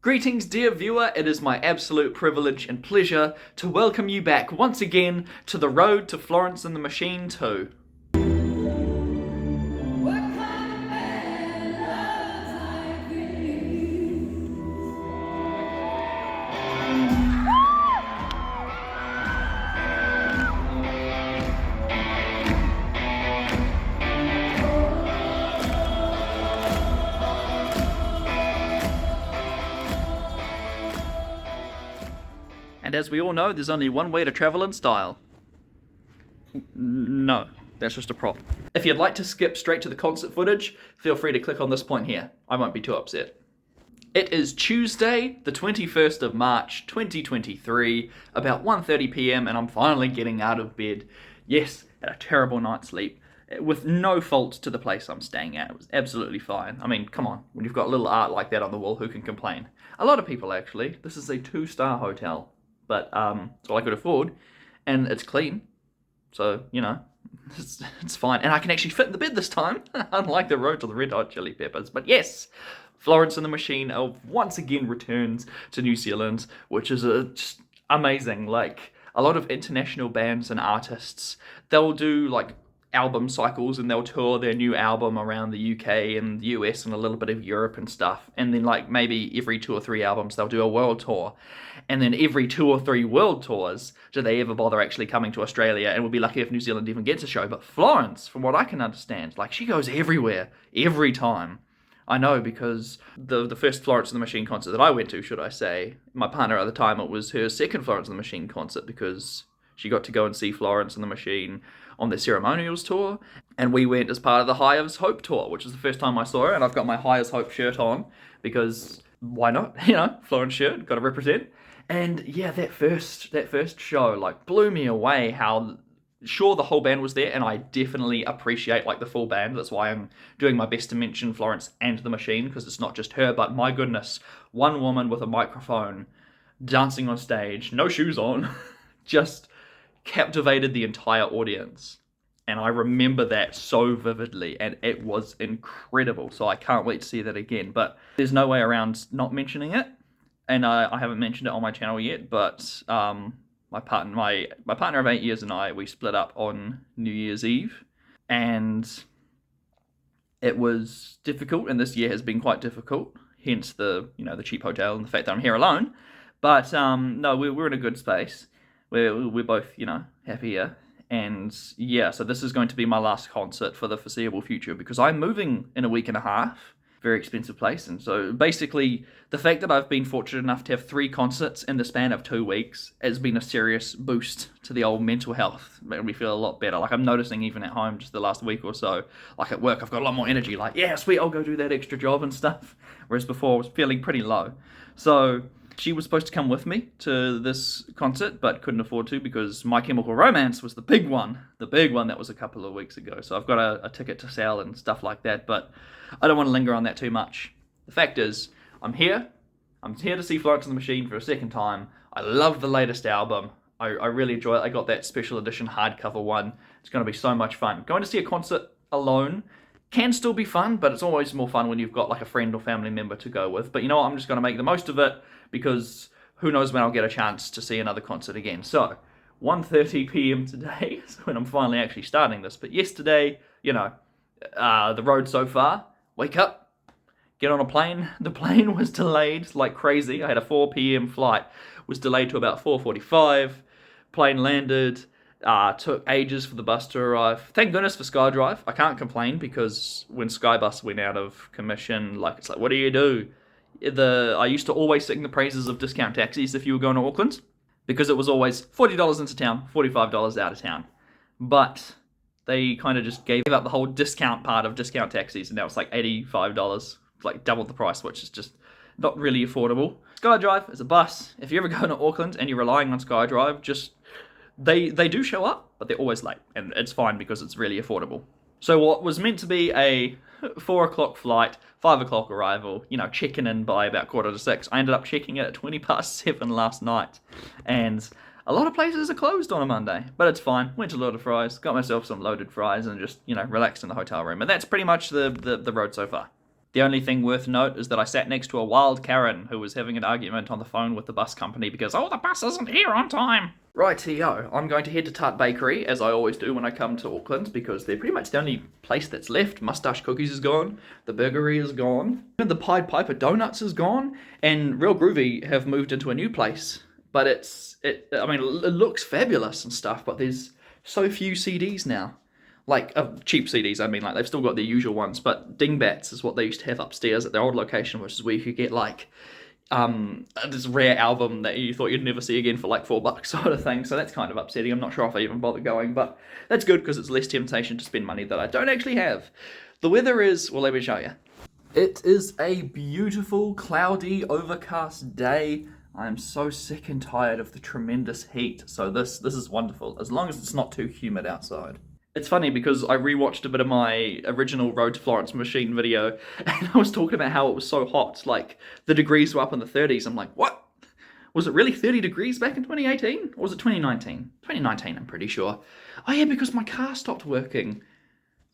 Greetings, dear viewer. It is my absolute privilege and pleasure to welcome you back once again to the road to Florence and the Machine 2. And as we all know, there's only one way to travel in style. No, that's just a prop. If you'd like to skip straight to the concert footage, feel free to click on this point here. I won't be too upset. It is Tuesday, the 21st of March, 2023, about 1:30 p.m, and I'm finally getting out of bed. Yes, had a terrible night's sleep, with no fault to the place I'm staying at. It was absolutely fine. I mean, come on, when you've got little art like that on the wall, who can complain? A lot of people, actually. This is a 2-star hotel. But it's all I could afford, and it's clean, so, you know, it's fine. And I can actually fit in the bed this time, unlike the Road to the Red Hot Chili Peppers. But yes, Florence and the Machine once again returns to New Zealand, which is just amazing. Like, a lot of international bands and artists, they'll do, like, album cycles, and they'll tour their new album around the UK and the US and a little bit of Europe and stuff. And then, like, maybe every 2 or 3 albums, they'll do a world tour. And then every 2 or 3 world tours do they ever bother actually coming to Australia, and we'll be lucky if New Zealand even gets a show. But Florence, from what I can understand, like, she goes everywhere, every time. I know, because the first Florence and the Machine concert that I went to, should I say, my partner at the time, it was her second Florence and the Machine concert, because she got to go and see Florence and the Machine on their Ceremonials tour, and we went as part of the High as Hope tour, which is the first time I saw her, and I've got my High as Hope shirt on, because why not? You know, Florence shirt, got to represent. And yeah, that first show, like, blew me away. How, sure, the whole band was there, and I definitely appreciate, like, the full band. That's why I'm doing my best to mention Florence and the Machine, because it's not just her, but my goodness, one woman with a microphone, dancing on stage, no shoes on, just captivated the entire audience. And I remember that so vividly, and it was incredible. So I can't wait to see that again. But there's no way around not mentioning it. And I haven't mentioned it on my channel yet, but my partner of 8 years and I, we split up on New Year's Eve, and it was difficult, and this year has been quite difficult, hence the cheap hotel and the fact that I'm here alone. But no, we're in a good space. We're both, happy here. And yeah, so this is going to be my last concert for the foreseeable future, because I'm moving in a week and a half. Very expensive place. And so basically, the fact that I've been fortunate enough to have 3 concerts in the span of 2 weeks has been a serious boost to the old mental health. Made me feel a lot better. Like, I'm noticing even at home just the last week or so, like at work, I've got a lot more energy. Like, yeah, sweet, I'll go do that extra job and stuff. Whereas before I was feeling pretty low. So she was supposed to come with me to this concert, but couldn't afford to, because My Chemical Romance was the big one that was a couple of weeks ago. So I've got a ticket to sell and stuff like that, but I don't want to linger on that too much. The fact is, I'm here to see Florence and the Machine for a second time. I love the latest album. I really enjoy it. I got that special edition hardcover one. It's going to be so much fun. Going to see a concert alone can still be fun, but it's always more fun when you've got, like, a friend or family member to go with. But you know what? I'm just going to make the most of it, because who knows when I'll get a chance to see another concert again. So, 1:30 p.m. today is when I'm finally actually starting this. But yesterday, the road so far, wake up, get on a plane. The plane was delayed like crazy. I had a 4 p.m. flight, was delayed to about 4:45. Plane landed. Took ages for the bus to arrive. Thank goodness for SkyDrive. I can't complain, because when Skybus went out of commission, it's like, what do you do? I used to always sing the praises of discount taxis if you were going to Auckland, because it was always $40 into town, $45 out of town. But they kind of just gave up the whole discount part of discount taxis, and now it's like $85, like double the price, which is just not really affordable. SkyDrive is a bus. If you're ever going to Auckland and you're relying on SkyDrive, just They do show up, but they're always late, and it's fine because it's really affordable. So what was meant to be a 4 o'clock flight, 5 o'clock arrival, checking in by about 5:45, I ended up checking it at 7:20 last night. And a lot of places are closed on a Monday, but it's fine. Went to Loaded Fries, got myself some loaded fries, and just, relaxed in the hotel room. And that's pretty much the road so far. The only thing worth note is that I sat next to a wild Karen who was having an argument on the phone with the bus company because, oh, the bus isn't here on time. Rightio, I'm going to head to Tart Bakery, as I always do when I come to Auckland, because they're pretty much the only place that's left. Mustache Cookies is gone, the Burgery is gone, even the Pied Piper Donuts is gone, and Real Groovy have moved into a new place. But it looks fabulous and stuff, but there's so few CDs now. Like, cheap CDs, I mean, like, they've still got their usual ones, but Dingbats is what they used to have upstairs at their old location, which is where you could get, like, this rare album that you thought you'd never see again for, like, $4 sort of thing, so that's kind of upsetting. I'm not sure if I even bother going, but that's good, because it's less temptation to spend money that I don't actually have. The weather is, well, let me show you. It is a beautiful, cloudy, overcast day. I'm so sick and tired of the tremendous heat, so this is wonderful, as long as it's not too humid outside. It's funny because I rewatched a bit of my original Road to Florence machine video, and I was talking about how it was so hot, like, the degrees were up in the 30s. I'm like, what? Was it really 30 degrees back in 2018? Or was it 2019? 2019, I'm pretty sure. Oh yeah, because my car stopped working.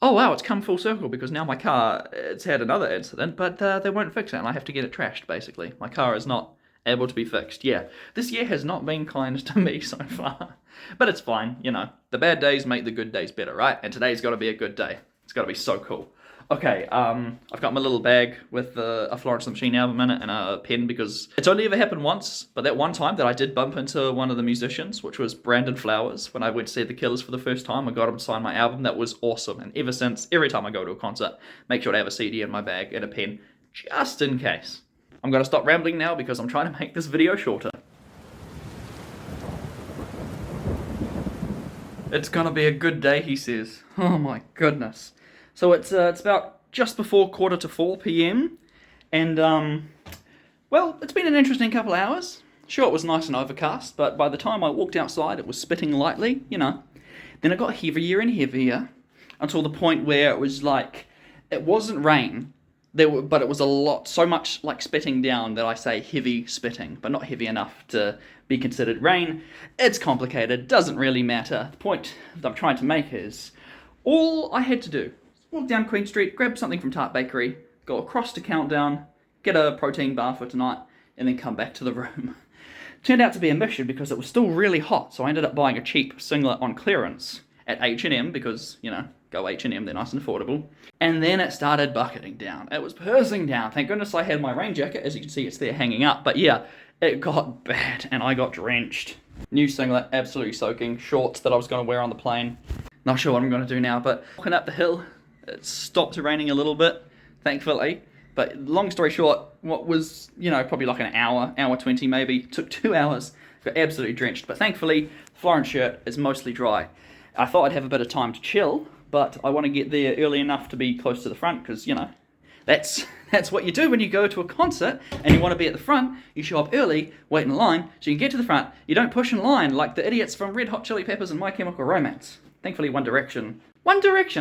Oh wow, it's come full circle, because now my car, it's had another incident, but they won't fix it, and I have to get it trashed, basically. My car is not able to be fixed. Yeah, this year has not been kind to me so far. But it's fine, you know. The bad days make the good days better, right? And today's got to be a good day. It's got to be so cool. Okay, I've got my little bag with a Florence and the Machine album in it and a pen, because it's only ever happened once, but that one time that I did bump into one of the musicians, which was Brandon Flowers, when I went to see the Killers for the first time. I got him to sign my album. That was awesome. And ever since, every time I go to a concert, make sure to have a CD in my bag and a pen, just in case. I'm going to stop rambling now because I'm trying to make this video shorter. It's gonna be a good day, he says. Oh my goodness. So it's about just before 3:45 p.m. And, well, it's been an interesting couple of hours. Sure, it was nice and overcast, but by the time I walked outside, it was spitting lightly, you know. Then it got heavier and heavier, until the point where it was like, it wasn't rain, but it was so much like spitting down that I say heavy spitting, but not heavy enough to be considered rain. It's complicated, doesn't really matter. The point that I'm trying to make is, all I had to do, walk down Queen Street, grab something from Tart Bakery, go across to Countdown, get a protein bar for tonight, and then come back to the room. Turned out to be a mission because it was still really hot, so I ended up buying a cheap singlet on clearance at H&M because, you know, go H&M, they're nice and affordable. And then it started bucketing down. It was pissing down. Thank goodness I had my rain jacket. As you can see, it's there hanging up. But yeah, it got bad and I got drenched. New singlet, absolutely soaking. Shorts that I was going to wear on the plane. Not sure what I'm going to do now, but walking up the hill, it stopped raining a little bit, thankfully. But long story short, what was, you know, probably like an hour 20 maybe, took 2 hours, got absolutely drenched. But thankfully, the Florence shirt is mostly dry. I thought I'd have a bit of time to chill, but I want to get there early enough to be close to the front, because, you know, that's what you do when you go to a concert and you want to be at the front. You show up early, wait in line, so you can get to the front. You don't push in line like the idiots from Red Hot Chili Peppers and My Chemical Romance. Thankfully, One Direction,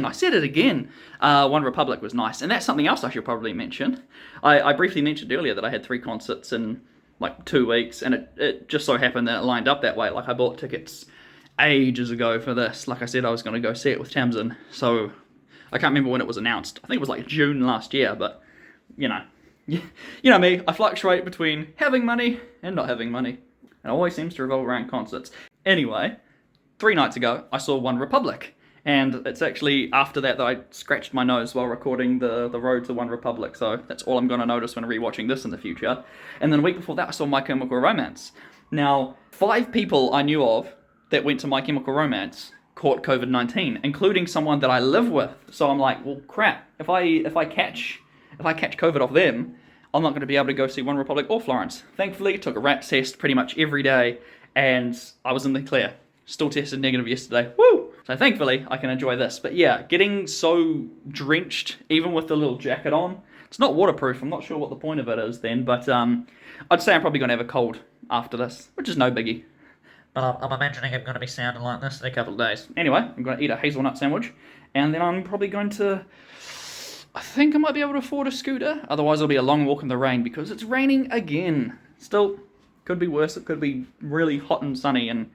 I said it again. One Republic was nice, and that's something else I should probably mention. I briefly mentioned earlier that I had 3 concerts in like 2 weeks, and it just so happened that it lined up that way. Like, I bought tickets ages ago for this. Like I said, I was going to go see it with Tamsin, so I can't remember when it was announced. I think it was like June last year, but, you know. You know me, I fluctuate between having money and not having money. It always seems to revolve around concerts. Anyway, 3 nights ago, I saw One Republic. And it's actually after that I scratched my nose while recording the Road to One Republic, so that's all I'm going to notice when rewatching this in the future. And then a week before that, I saw My Chemical Romance. Now, 5 people I knew of that went to My Chemical Romance caught COVID-19, including someone that I live with. So I'm like, well, crap. If I catch COVID off them, I'm not going to be able to go see One Republic or Florence. Thankfully, took a rat test pretty much every day, and I was in the clear. Still tested negative yesterday. Woo! So thankfully, I can enjoy this. But yeah, getting so drenched, even with the little jacket on, it's not waterproof. I'm not sure what the point of it is then, but I'd say I'm probably going to have a cold after this, which is no biggie. But I'm imagining I'm going to be sounding like this in a couple of days. Anyway, I'm going to eat a hazelnut sandwich, and then I'm probably going to, I think I might be able to afford a scooter. Otherwise, it'll be a long walk in the rain, because it's raining again. Still, could be worse. It could be really hot and sunny, and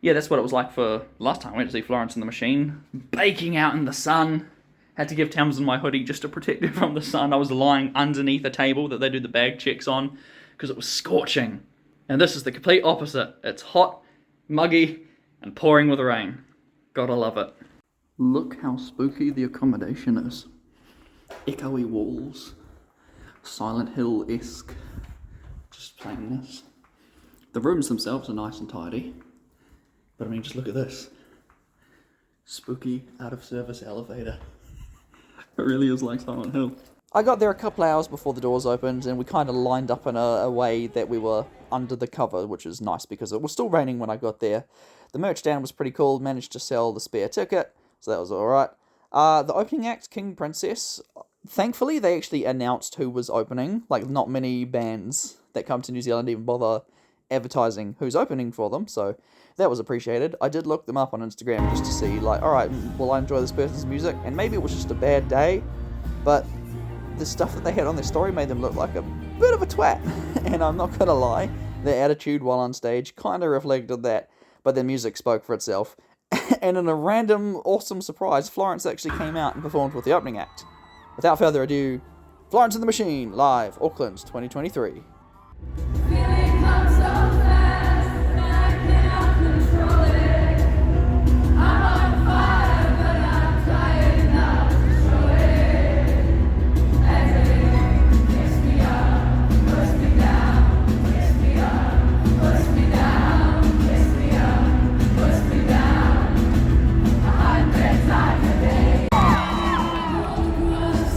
yeah, that's what it was like for last time I went to see Florence and the Machine. Baking out in the sun, Had to give Tamsin my hoodie just to protect her from the sun. I was lying underneath a table that they do the bag checks on because it was scorching. And this is the complete opposite. It's hot, muggy, and pouring with rain. Gotta love it. Look how spooky the accommodation is. Echoey walls. Silent Hill-esque. Just playing this. The rooms themselves are nice and tidy. But I mean, just look at this. Spooky, out-of-service elevator. It really is like Silent Hill. I got there a couple hours before the doors opened, and we kind of lined up in a way that we were under the cover, which was nice because it was still raining when I got there. The merch stand was pretty cool, managed to sell the spare ticket, so that was alright. The opening act, King Princess, thankfully they actually announced who was opening. Like, not many bands that come to New Zealand even bother advertising who's opening for them, so that was appreciated. I did look them up on Instagram just to see, like, alright, will I enjoy this person's music? And maybe it was just a bad day, but the stuff that they had on their story made them look like a bit of a twat. And I'm not gonna lie, their attitude while on stage kind of reflected that, but their music spoke for itself. And in a random, awesome surprise, Florence actually came out and performed with the opening act. Without further ado, Florence and the Machine, live, Auckland, 2023.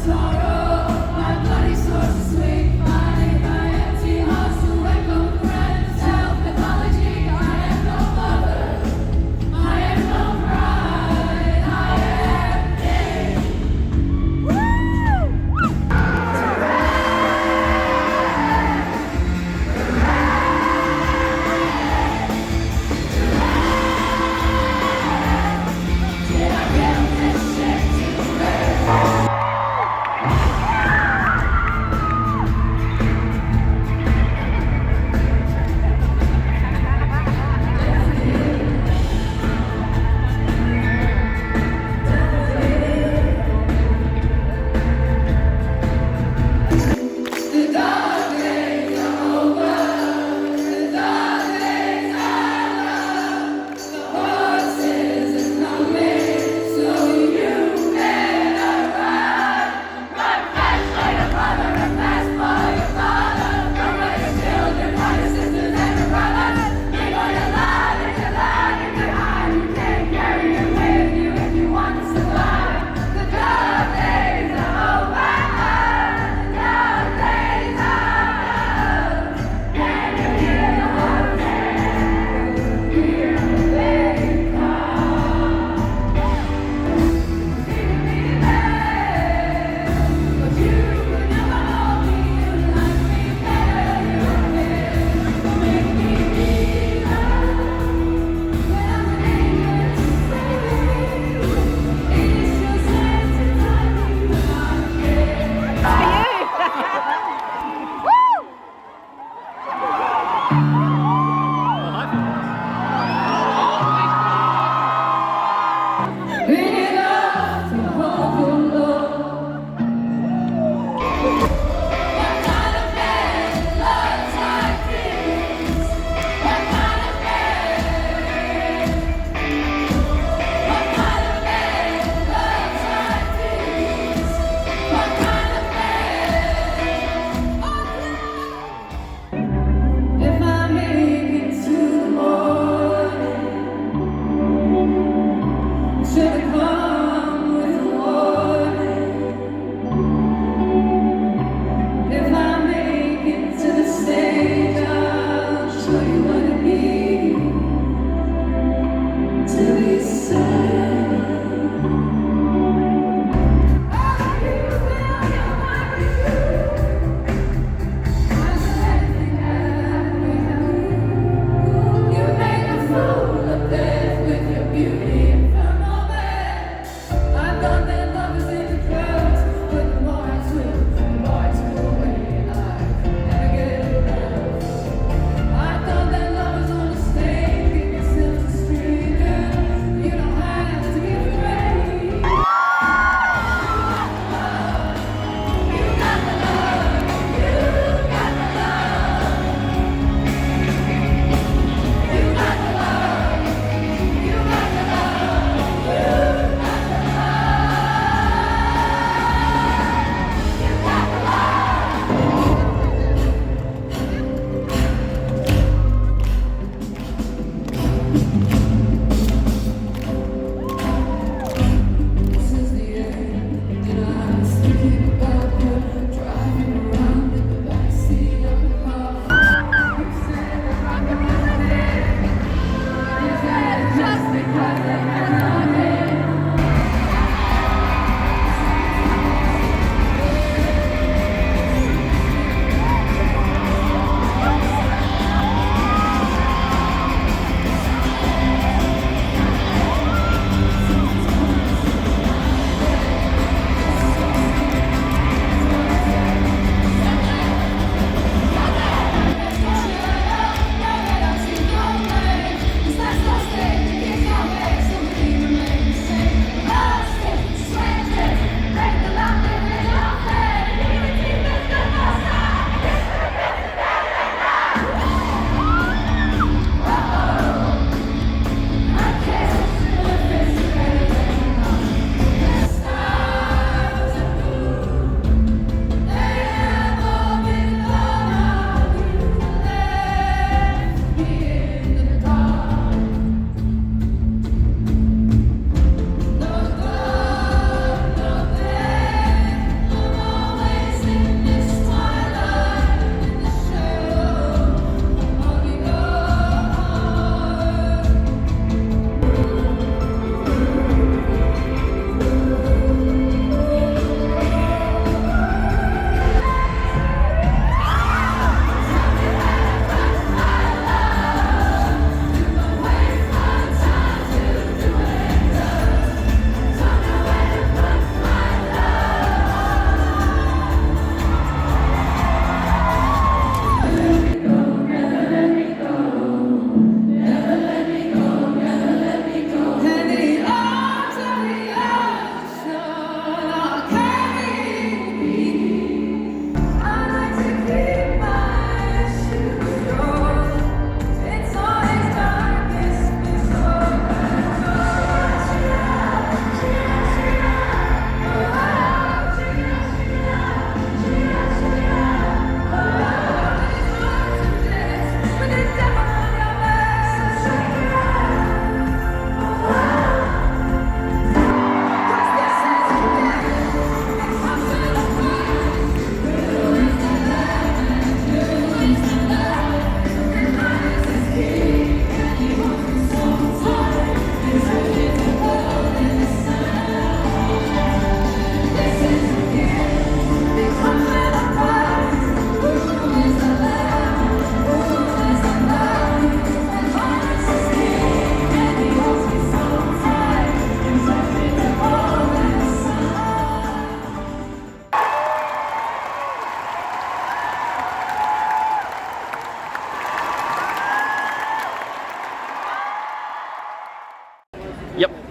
Sorrow, my bloody source is sweet, my empty heart's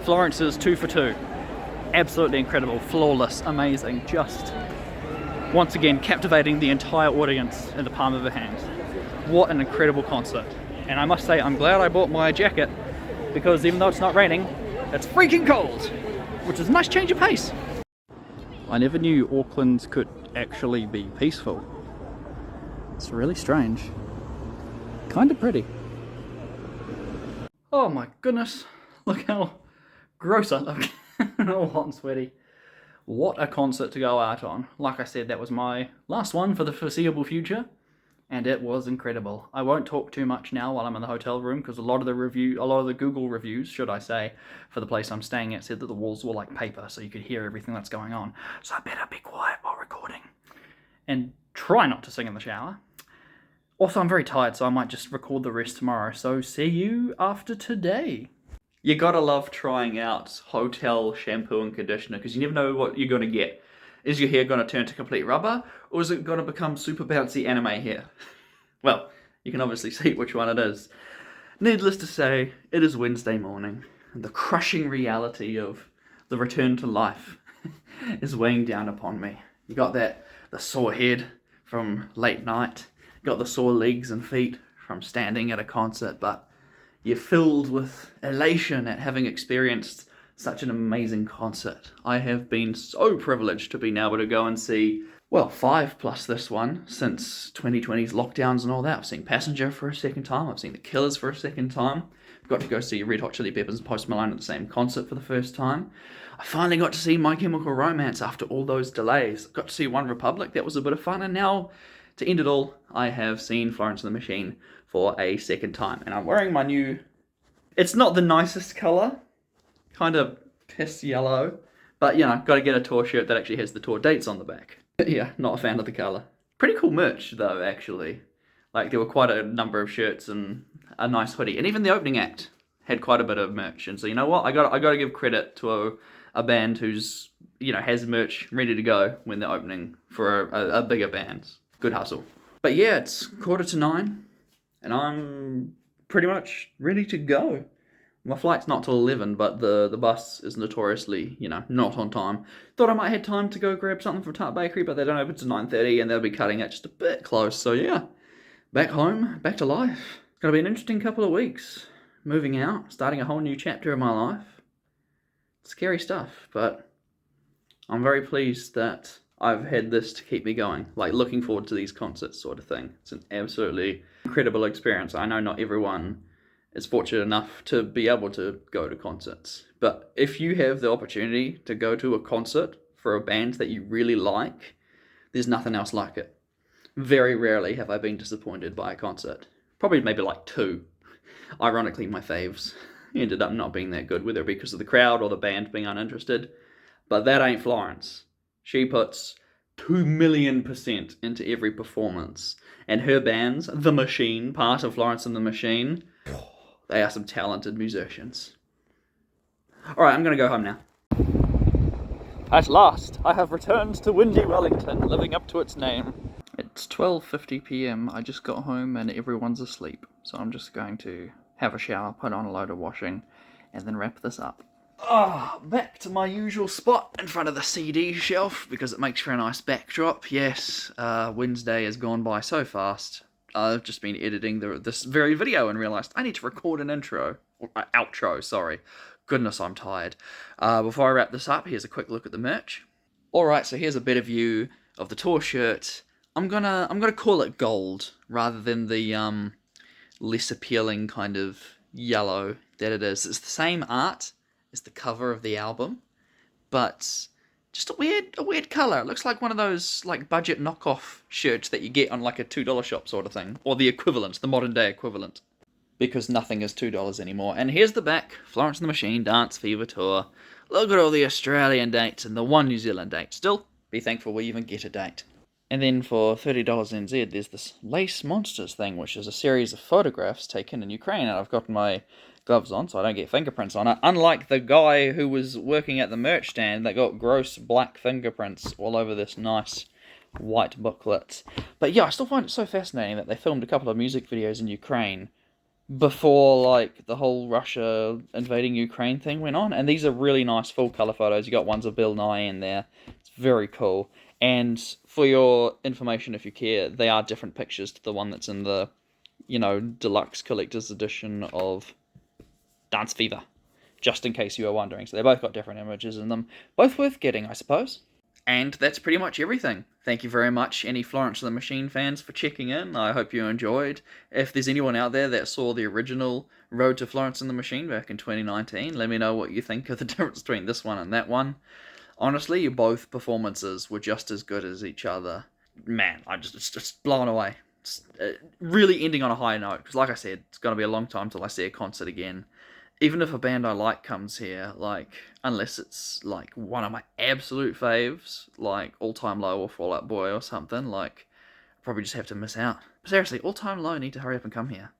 Florence is 2 for 2. Absolutely incredible, flawless, amazing, just once again captivating the entire audience in the palm of her hand. What an incredible concert. And I must say, I'm glad I bought my jacket, because even though it's not raining, it's freaking cold, which is a nice change of pace. I never knew Auckland could actually be peaceful. It's really strange. Kind of pretty. Oh my goodness, look how gross I look. All hot and sweaty. What a concert to go out on. Like I said, that was my last one for the foreseeable future, and it was incredible. I won't talk too much now while I'm in the hotel room, because a lot of the Google reviews, should I say, for the place I'm staying at said that the walls were like paper, so you could hear everything that's going on. So I better be quiet while recording, and try not to sing in the shower. Also, I'm very tired, so I might just record the rest tomorrow, so see you after today. You gotta love trying out hotel shampoo and conditioner, because you never know what you're gonna get. Is your hair gonna turn to complete rubber, or is it gonna become super bouncy anime hair? Well, you can obviously see which one it is. Needless to say, it is Wednesday morning, and the crushing reality of the return to life is weighing down upon me. You got the sore head from late night, you got the sore legs and feet from standing at a concert, but you're filled with elation at having experienced such an amazing concert. I have been so privileged to be able to go and see, well, 5 plus this one since 2020's lockdowns and all that. I've seen Passenger for a second time. I've seen The Killers for a second time. I've got to go see Red Hot Chili Peppers and Post Malone at the same concert for the first time. I finally got to see My Chemical Romance after all those delays. Got to see One Republic. That was a bit of fun. And now, to end it all, I have seen Florence and the Machine for a second time. And I'm wearing my new... It's not the nicest colour. Kind of piss yellow. But, you know, got to get a tour shirt that actually has the tour dates on the back. Yeah, not a fan of the colour. Pretty cool merch, though, actually. Like, there were quite a number of shirts and a nice hoodie. And even the opening act had quite a bit of merch. And so, you know what? I got to give credit to a band who's, you know, has merch ready to go when they're opening for a bigger band. Good hustle. But yeah, it's 9:15, and I'm pretty much ready to go. My flight's not till 11, but the bus is notoriously, you know, not on time. Thought I might have time to go grab something from Tart Bakery, but they don't open till 9:30, and they'll be cutting it just a bit close. So yeah, back home, back to life. It's gonna be an interesting couple of weeks. Moving out, starting a whole new chapter in my life. Scary stuff, but I'm very pleased that I've had this to keep me going, like looking forward to these concerts sort of thing. It's an absolutely incredible experience. I know not everyone is fortunate enough to be able to go to concerts, but if you have the opportunity to go to a concert for a band that you really like, there's nothing else like it. Very rarely have I been disappointed by a concert. Probably maybe like 2. Ironically, my faves ended up not being that good, whether it be because of the crowd or the band being uninterested, but that ain't Florence. She puts 2,000,000% into every performance. And her bands, The Machine, part of Florence and the Machine, they are some talented musicians. Alright, I'm going to go home now. At last, I have returned to windy Wellington, living up to its name. It's 12:50 PM. I just got home and everyone's asleep. So I'm just going to have a shower, put on a load of washing, and then wrap this up. Back to my usual spot in front of the CD shelf, because it makes for a nice backdrop. Yes, Wednesday has gone by so fast. I've just been editing this very video and realised I need to record an outro, sorry. Goodness, I'm tired. Before I wrap this up, here's a quick look at the merch. Alright, so here's a better view of the tour shirt. I'm gonna call it gold, rather than the less appealing kind of yellow that it is. It's the same art is the cover of the album, but just a weird colour. It looks like one of those like budget knockoff shirts that you get on like a $2 shop sort of thing, or the equivalent, the modern day equivalent, because nothing is $2 anymore. And here's the back: Florence and the Machine Dance Fever Tour. Look at all the Australian dates and the one New Zealand date. Still, be thankful we even get a date. And then for $30 NZ, there's this Lace Monsters thing, which is a series of photographs taken in Ukraine, and I've got my gloves on so I don't get fingerprints on it, unlike the guy who was working at the merch stand that got gross black fingerprints all over this nice white booklet. But yeah, I still find it so fascinating that they filmed a couple of music videos in Ukraine before like the whole Russia invading Ukraine thing went on, and these are really nice full color photos. You got ones of Bill Nye in there. It's very cool. And for your information, if you care, they are different pictures to the one that's in the, deluxe collector's edition of Dance Fever. Just in case you were wondering. So they both got different images in them. Both worth getting, I suppose. And that's pretty much everything. Thank you very much, any Florence and the Machine fans, for checking in. I hope you enjoyed. If there's anyone out there that saw the original Road to Florence and the Machine back in 2019, let me know what you think of the difference between this one and that one. Honestly, both performances were just as good as each other. Man, I'm just blown away. Really ending on a high note, because like I said, it's going to be a long time till I see a concert again. Even if a band I like comes here, unless it's one of my absolute faves, like All Time Low or Fall Out Boy or something, probably just have to miss out. But seriously, All Time Low need to hurry up and come here.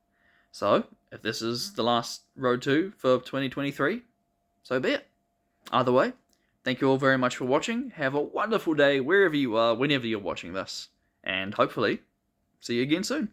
So, if this is the last Road 2 for 2023, so be it. Either way, thank you all very much for watching. Have a wonderful day wherever you are, whenever you're watching this. And hopefully, see you again soon.